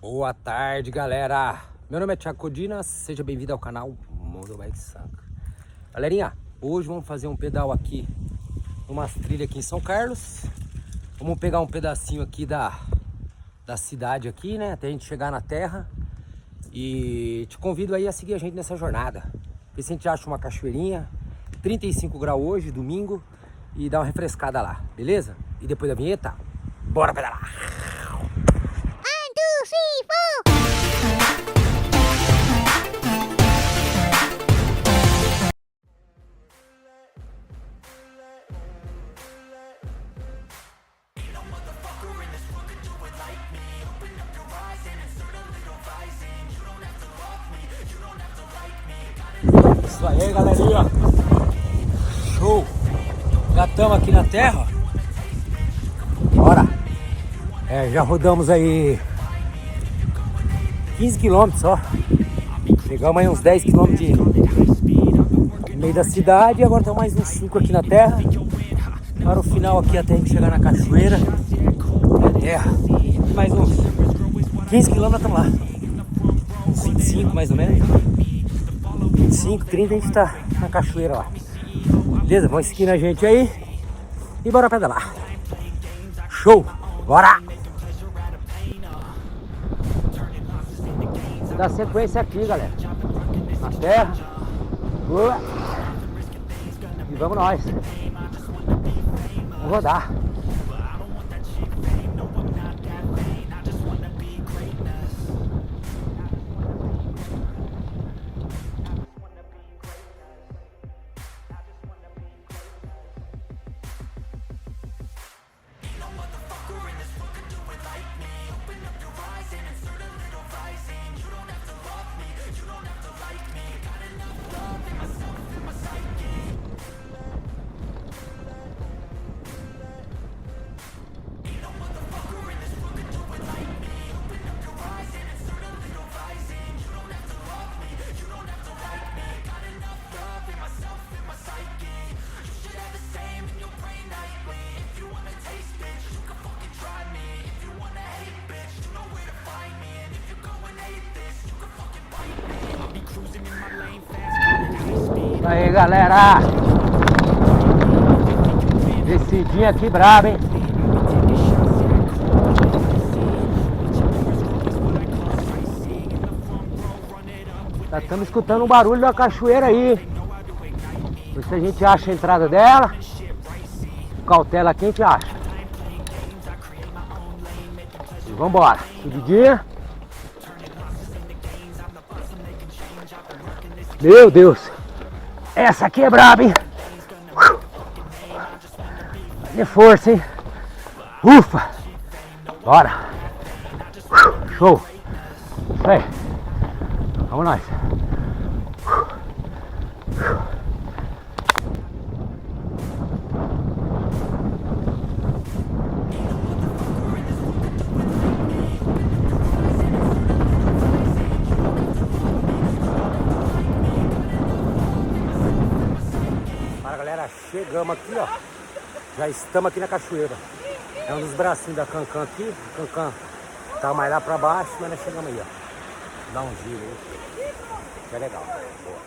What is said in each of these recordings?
Boa tarde, galera. Meu nome é Thiago Codina, seja bem-vindo ao canal Mundo Bike Sanca. Galerinha, hoje vamos fazer um pedal aqui, umas trilhas aqui em São Carlos. Vamos pegar um pedacinho aqui da cidade aqui, né, até a gente chegar na terra. E te convido aí a seguir a gente nessa jornada. Ver se a gente acha uma cachoeirinha, 35 graus hoje, domingo, e dá uma refrescada lá, beleza? E depois da vinheta, bora pedalar! Isso aí, galerinha. Show. Já estamos aqui na terra. Bora. Já rodamos aí 15 km só. Pegamos aí uns 10 km no meio da cidade. E agora estamos mais uns 5 aqui na terra. Para o final aqui até a gente chegar na cachoeira. É terra. Mais uns 15 km estamos lá. Uns 25 mais ou menos. 25, 30 a gente tá na cachoeira lá. Beleza? Vamos seguir a gente aí e bora pedalar. Show! Bora! Vou dar sequência aqui, galera. Na terra. Boa! E vamos nós. Vamos rodar. Aí, galera, descidinha aqui braba, hein? Já estamos escutando um barulho da cachoeira aí. Ver se a gente acha a entrada dela. Cautela aqui a gente acha. E vambora, subidinha. Meu Deus, essa aqui é braba, hein? De força, hein? Ufa! Bora! Show! Isso aí! Vamos nós! Chegamos aqui, ó. Já estamos aqui na cachoeira. É um dos bracinhos da Cancan aqui. O Cancan tá mais lá pra baixo, mas nós chegamos aí, ó. Dá um giro aí. Que é legal. Boa.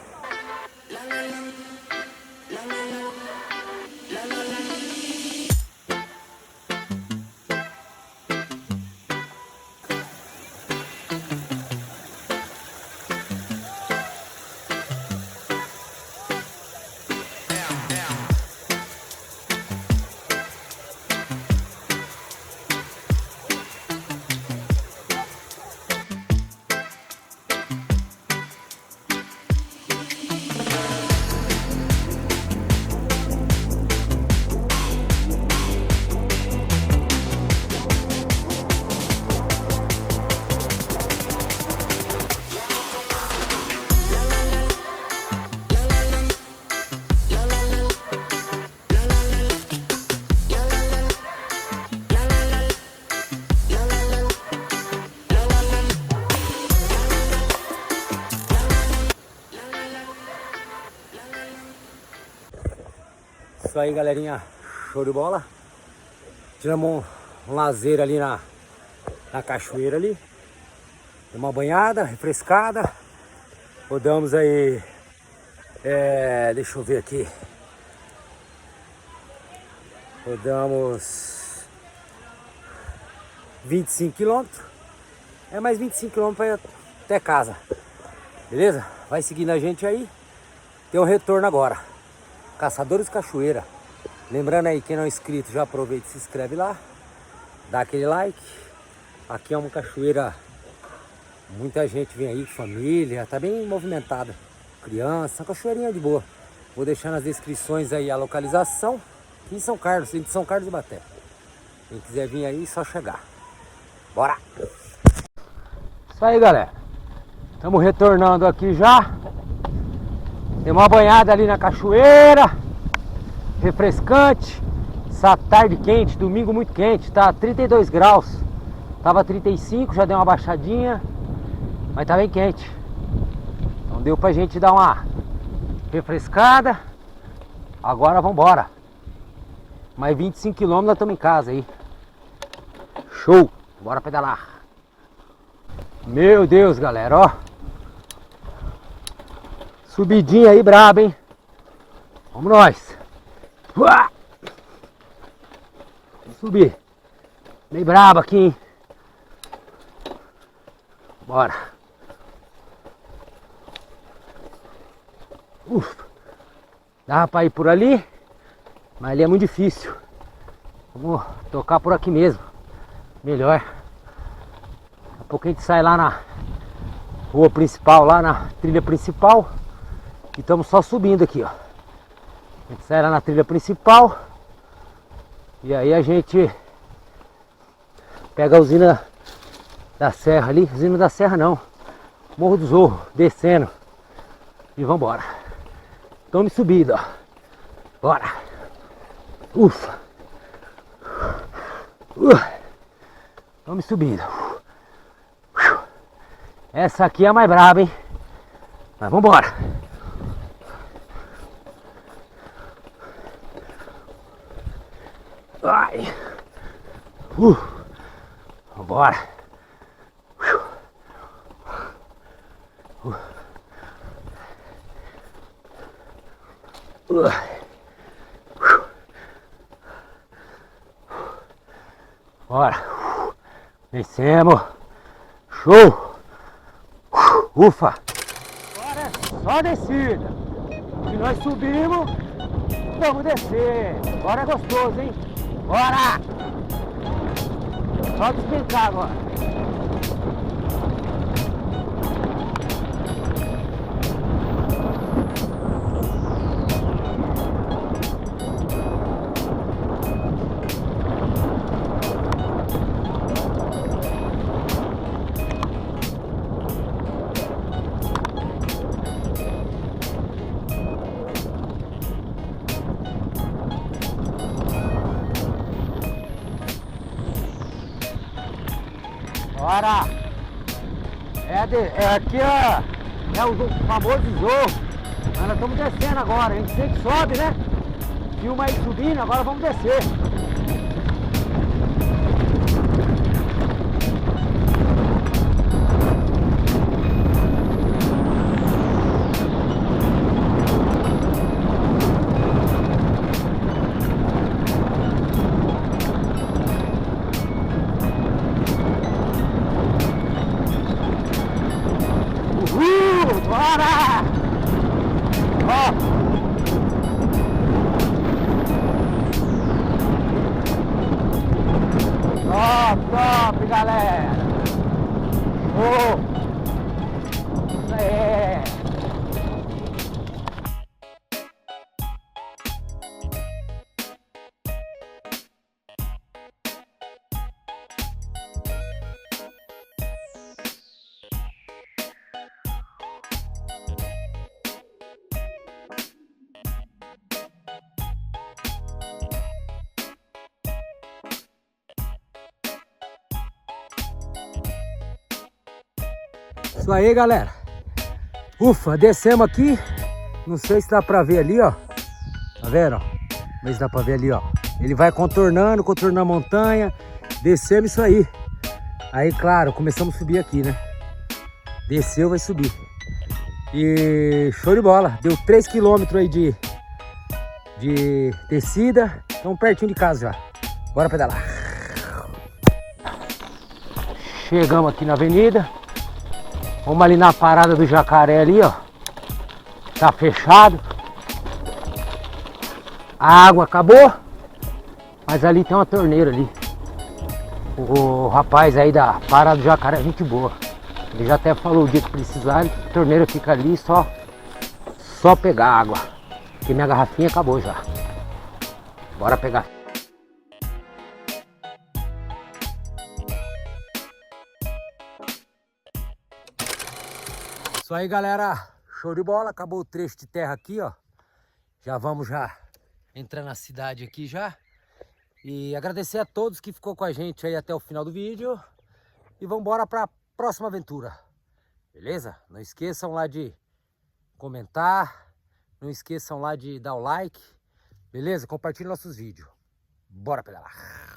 Isso aí, galerinha, show de bola. Tiramos um lazer ali na cachoeira ali. Deu uma banhada, refrescada. Rodamos aí, deixa eu ver aqui. Rodamos 25 km. É mais 25 km para ir até casa. Beleza? Vai seguindo a gente aí. Tem um retorno agora. Caçadores Cachoeira. Lembrando aí, quem não é inscrito, já aproveita e se inscreve lá. Dá aquele like. Aqui é uma cachoeira. Muita gente vem aí, família. Tá bem movimentada. Criança, uma cachoeirinha de boa. Vou deixar nas descrições aí a localização. Aqui em São Carlos, entre São Carlos e Ibaté. Quem quiser vir aí, só chegar. Bora! Isso aí, galera. Estamos retornando aqui já. Dei uma banhada ali na cachoeira. Refrescante. Essa tarde quente, domingo muito quente. Tá 32 graus. Tava 35, já deu uma baixadinha. Mas tá bem quente. Então deu pra gente dar uma refrescada. Agora vamos embora. Mais 25 km nós estamos em casa aí. Show! Bora pedalar. Meu Deus, galera, ó. Subidinha aí braba, hein? Vamos nós. Uá! Subir. Bem braba aqui, hein? Bora. Ufa. Dá pra ir por ali, mas ali é muito difícil. Vamos tocar por aqui mesmo. Melhor. Daqui a pouco a gente sai lá na rua principal, lá na trilha principal. E estamos só subindo aqui, ó. A gente sai lá na trilha principal. E aí a gente pega a usina da serra ali. Usina da serra não. Morro do Zorro, descendo. E vambora. Estamos subindo, ó. Bora. Ufa. Estamos subindo. Essa aqui é a mais braba, hein? Mas vambora. Ai. Vambora. Bora. Vencemos. Show. Ufa. Agora é só descida. E nós subimos, vamos descer. Agora é gostoso, hein? Bora. Só despencar agora. Bora! É aqui, ó, é o famoso Zorro. Nós estamos descendo agora, a gente sempre sobe, né? Filma aí subindo, agora vamos descer. Bora! Ó! Top, galera! Oh! Isso aí! Isso aí, galera. Ufa, descemos aqui. Não sei se dá pra ver ali, ó. Tá vendo, ó? Mas dá pra ver ali, ó. Ele vai contornando a montanha. Descemos isso aí. Aí, claro, começamos a subir aqui, né? Desceu, vai subir. E show de bola. Deu 3 km aí de descida. Estamos pertinho de casa já. Bora pedalar. Chegamos aqui na avenida. Vamos ali na parada do jacaré ali, ó. Tá fechado. A água acabou. Mas ali tem uma torneira ali. O rapaz aí da parada do jacaré é gente boa. Ele já até falou o dia que precisar, a torneira fica ali, só pegar água. Porque minha garrafinha acabou já. Bora pegar. Isso aí, galera. Show de bola. Acabou o trecho de terra aqui, ó. Já vamos já entrar na cidade aqui já. E agradecer a todos que ficou com a gente aí até o final do vídeo. E vamos embora para a próxima aventura. Beleza? Não esqueçam lá de comentar. Não esqueçam lá de dar o like. Beleza? Compartilhe nossos vídeos. Bora pedalar.